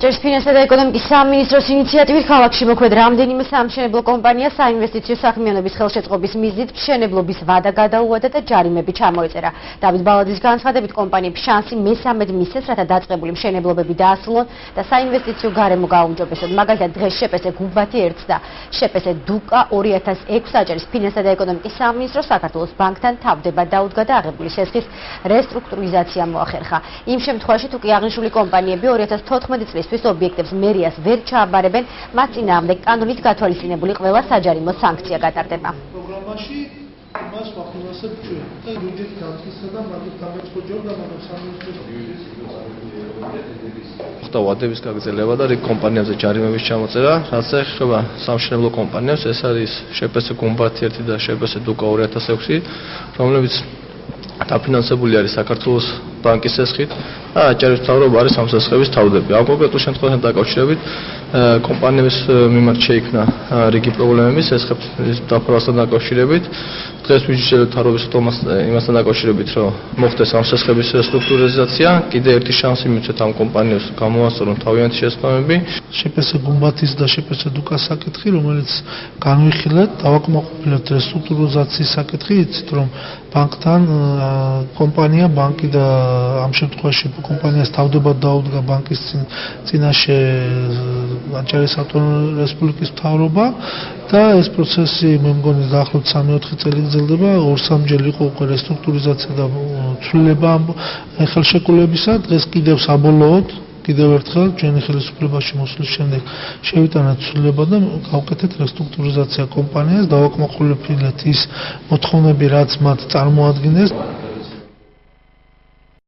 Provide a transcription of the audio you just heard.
საჭიროების ფინანსთა და ეკონომიკის სამინისტროს ინიციატივით ქალაქში მოქმედ რამდენიმე სამშენებლო კომპანია საინვესტიციო საქმიანობის ხელშეწყობის მიზნით მშენებლობის ვადა გადაუვადა და ჯარიმები ჩამოეწერა. დავით ბალაძის განცხადებით, კომპანიებს შანსი მესამედ მისცეს, რათა დაწყებული მშენებლობები დაასრულონ და საინვესტიციო გარემო გააუმჯობესონ. მაგალითად, დღეს შპს გუმბათი 1 და შპს დუკა 2006 საჭიროების ფინანსთა და ეკონომიკის სამინისტრო საქართველოს ბანკთან თავდება დაუდგა და აღებული შესხის რესტრუქტურიზაცია მოახერხა. იმ შემთხვევაში, თუ კი აღნიშნული კომპანიები 2014 წლისთვის ობიექტებს მერიას ვერ ჩააბარებენ, მათ წინააღმდეგ კანონით გათვალისწინებული ყველა საჯარიმო სანქცია გატარდება. პროგრამაში მას ვახილავსებ ჩვენ და ბიუჯეტის განხილვისა და მაგის გამეწყობება და მაგის და ვადების გაგრძელება და რიგ კომპანიებზე ჯარიმების ჩამოწერა, რაც ეხება სამშენებლო კომპანიებს, ეს არის შპს გუმბათი 1 და შპს დუკა 2006, რომლებიც დაფინანსებული არის საქართველოს ბანკის შესხით და აჭარის მთავრობა არის ამ შესხების თავდები. ამ კონკრეტულ შემთხვევასთან დაკავშირებით კომპანიების მიმართ შეიქმნა რიგი პრობლემები შესხების დაფარვასთან დაკავშირებით. დღეს ვიჯერებთ მთავრობის იმასთან დაკავშირებით, რომ მოხდეს ამ შესხების რესტრუქტურიზაცია, კიდე ერთი შანსი მივცეთ ამ კომპანიებს გამოასწორონ თავიანთი შესაბამები. შპს გუმბათის და შპს დუკას საკითხი, რომელიც განვიხილეთ, დავაკმაყოფილეთ რესტრუქტურიზაციის საკითხი, იცით რომ ბანკთან კომპანია ბანკი და ამ შემთხვევაში კომპანიას თავდებად დაუდგა ბანკის წინაშე აჭარის ავტონომიური რესპუბლიკის მთავრობა და ეს პროცესი მე მგონი დაახლოებით 3-4 წელი გრძელდება. 2-3 იყო უკვე რესტრუქტურიზაცია და ცვლილება ხელშეკრულებისა. დღეს კიდევ საბოლოოდ კიდევ ერთხელ ჩვენი ხელისუფლებაში მოსვლის შემდეგ შევიტანოთ ცვლილება და გავკეთეთ რესტრუქტურიზაცია კომპანიას, დავაკმაყოფილეთ ის მოთხოვნები, რაც მათ წარმოადგენს.